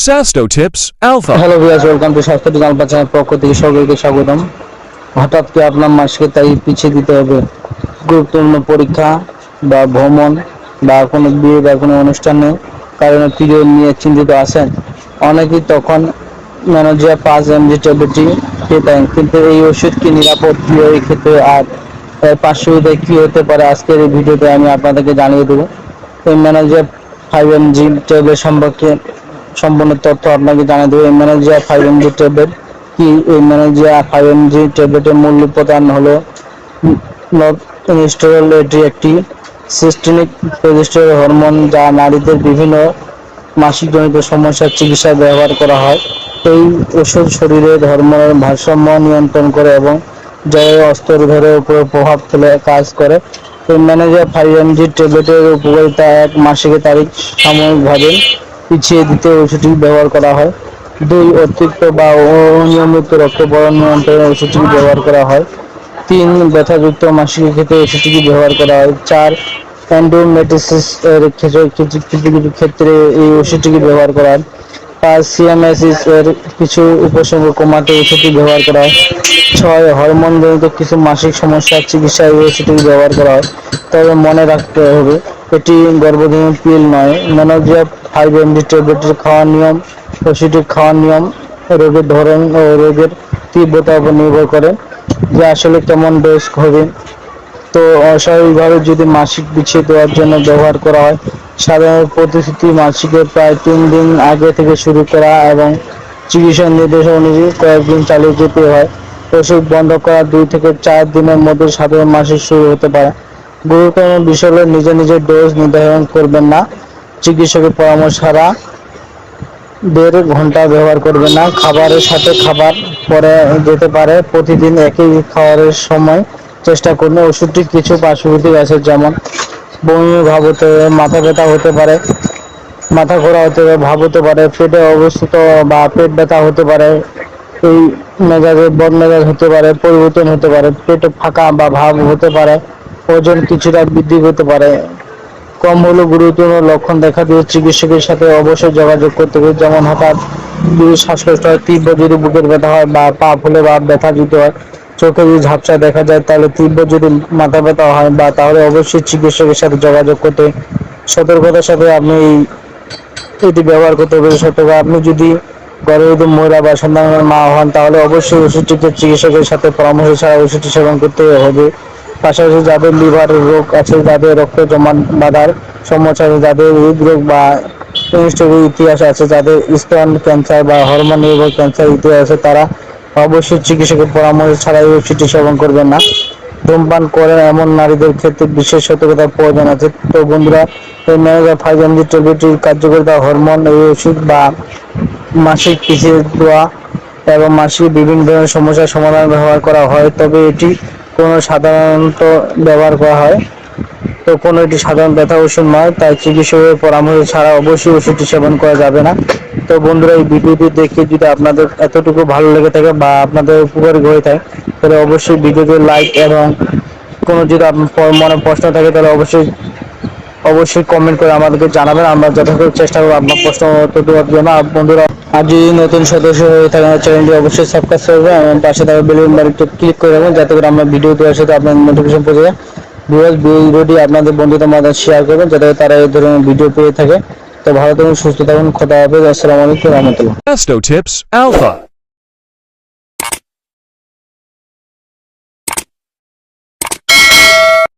Sasto Tips Alpha. Hello viewers, welcome to স্বাস্থ্য টিপ alpha channel পক্ষ থেকে সকলকে স্বাগতম। হঠাৎ করে আপনার মাসকে তাই পিছিয়ে দিতে হবে গুরুত্বপূর্ণ পরীক্ষা বা ভ্রমণ বা কোনো বিয়ে বা কোনো অনুষ্ঠানে কারণে পিরিয়ড নিয়ে চিন্তিত আছেন। অনেকেই তখন ম্যানোজিয়া 5 mg ট্যাবলেটটি খেতেন, কিন্তু এই ওষুধ কি নিরাপদ এই ক্ষেত্রে আর এর পার্শ্ববিধায় কি হতে পারে আজকের এই ভিডিওতে আমি আপনাদেরকে জানিয়ে দেবো। এই ম্যানোজিয়া 5 mg ট্যাবলেট সম্পর্কে সম্পূর্ণ তথ্য আপনাকে জানিয়ে দেবো। এই ম্যানোজিয়া 5 mg ট্যাবলেট কি? এই ম্যানোজিয়া 5 mg ট্যাবলেটের মূল উপাদান হলো নর্থ। এটি একটি সিস্টেমিক প্রজেস্টেরন হরমোন, যা নারীদের বিভিন্ন মাসিকজনিত সমস্যার চিকিৎসায় ব্যবহার করা হয়। এই ওষুধ শরীরের হরমোনের ভারসাম্য নিয়ন্ত্রণ করে এবং জরায়ু স্তরের উপর প্রভাব ফেলে কাজ করে। এই ম্যানোজিয়া 5 mg ট্যাবলেটের উপকারিতা: এক, মাসিকের তারিখ সাময়িকভাবে পিছিয়ে দিতে ওষুধটি ব্যবহার করা হয়। 2, অতিরিক্ত বা অনিয়মিত রক্তক্ষরণ নিয়ন্ত্রণে ওষুধটি ব্যবহার করা হয়। 3, ব্যথাযুক্ত মাসিকের ক্ষেত্রে ওষুধটি ব্যবহার করা হয়। 4, এন্ডোমেট্রিয়াসিস এর কিছু ক্ষেত্রে এই ওষুধটি ব্যবহার করা হয়। 5, সিএমএসিস এর কিছু উপসর্গ কমাতে ওষুধটি ব্যবহার করা হয়। 6, হরমোনজনিত কিছু মাসিক সমস্যার চিকিৎসায় এই ওষুধটি ব্যবহার করা হয়। তবে মনে রাখতে হবে, এটি গর্ভধারণ পিল নয়। ম্যানোজিয়া 5 mg ট্যাবলেটের খাওয়ার নিয়ম: ওষুধটি খাওয়ার নিয়ম রোগের ধরন ও রোগের তীব্রতার উপর নির্ভর করে যে আসলে কেমন ডোজ হবে। তো অস্বাভাবিকভাবে যদি মাসিক পিছিয়ে দেওয়ার জন্য ব্যবহার করা হয়, সাধারণ প্রতিশ্রুতি মাসিকের প্রায় 3 দিন আগে থেকে শুরু করা এবং চিকিৎসক নির্দেশ অনুযায়ী কয়েকদিন চালিয়ে যেতে হয়। ওষুধ বন্ধ করার 2 থেকে 4 দিনের মধ্যে সাধারণ মাসিক শুরু হতে পারে। গুরুত্বপূর্ণ বিষয় হলো নিজের ডোজ নির্ধারণ করবেন না, চিকিৎসকের পরামর্শ ছাড়া 1.5 ঘন্টা ব্যবহার করবেন না। খাবারের সাথে খাবার পরে যেতে পারে। প্রতিদিন একই খাবারের সময় চেষ্টা করুন। ওষুধটির কিছু পার্শ্বপ্রতিক্রিয়া আছে, যেমন বমি ভাব হতে পারে, মাথা ব্যথা হতে পারে, মাথা ঘোরা হতে পারে, ভাব হতে পারে, পেটে অবস্থিত বা পেট ব্যথা হতে পারে, এই মেজাজের বদমেজাজ হতে পারে, পরিবর্তন হতে পারে, পেটে ফাঁকা বা ভাব হতে পারে, ওজন কিছুটা বৃদ্ধি হতে পারে। কম হলেও গুরুতর লক্ষণ দেখা দিয়ে চিকিৎসকের সাথে অবশ্যই যোগাযোগ করতে হবে। যেমন হঠাৎ যদি শ্বাসকষ্ট হয়, তীব্র যদি বুকের ব্যথা হয় বা পা ফুলে বা ব্যথা দিতে হয়, চোখে যদি ঝাপসা দেখা যায়, তাহলে তীব্র যদি মাথা ব্যথা হয় বা তাহলে অবশ্যই চিকিৎসকের সাথে যোগাযোগ করতে। সতর্কতার সাথে আপনি এটি ব্যবহার করতে হবে। সতর্ক: আপনি যদি গর্ভবতী মহিলা বা সন্তানের মা হন, তাহলে অবশ্যই ওষুধটিকে চিকিৎসকের সাথে পরামর্শ ছাড়া ওষুধটি সেবন করতে হবে। পাশাপাশি যাদের লিভার রোগ আছে, যাদের রক্ত জমা বাঁধার সমস্যা আছে, যাদের হৃদরোগ বা স্ট্রোকের ইতিহাস আছে, যাদের স্তন ক্যান্সার বা হরমোন নির্ভর ক্যান্সার ইতিহাস আছে, তারা অবশ্যই চিকিৎসকের পরামর্শ ছাড়া এই ওষুধটি সেবন করবেন না। ধূমপান করেন এমন নারীদের ক্ষেত্রে বিশেষ সতর্কতার প্রয়োজন আছে। তো বন্ধুরা, এই ম্যানোজিয়া 5 mg ট্যাবলেটটির কার্যকারিতা: হরমোন এই ওষুধ বা মাসিক পিছিয়ে দেওয়া এবং মাসিক বিভিন্ন ধরনের সমস্যার সমাধান ব্যবহার করা হয়, তবে এটি সাধারণত ব্যবহার করা হয়। তো কোনো এটি সাধারণ ব্যথা ওষুধ নয়, তাই চিকিৎসকের পরামর্শ ছাড়া অবশ্যই ওষুধটি সেবন করা যাবে না। তো বন্ধুরা, এই ভিডিওটি দেখে যদি আপনাদের এতটুকু ভালো লেগে থাকে বা আপনাদের উপকারী হয়ে থাকে, তাহলে অবশ্যই ভিডিওতে লাইক এবং কোনো যদি আপনার মনে প্রশ্ন থাকে তাহলে অবশ্যই কমেন্ট করে আমাদেরকে জানাবেন। আমরা যথাযথ চেষ্টা করবো আপনার প্রশ্ন উত্তর দেওয়ার জন্য। বন্ধুরা, আর যদি নতুন সদস্য হয়ে থাকেন, চ্যানেলটি অবশ্যই সাবস্ক্রাইব করবেন এবং পাশে থাকা বেল বাটনটি ক্লিক করে রাখবেন, যাতে করে আমরা ভিডিও দেওয়ার সাথে আপনার নোটিফিকেশন পৌঁছে যায়। ভিডিওটি আপনাদের বন্ধুদের মাঝে শেয়ার করবেন, যাতে তারা এই ধরনের ভিডিও পেয়ে থাকে। তো ভালো থাকুন, সুস্থ থাকুন, খোদা হাফেজ, আসসালামু আলাইকুম, রহমতুল্লাহ। Sasto Tips Alpha.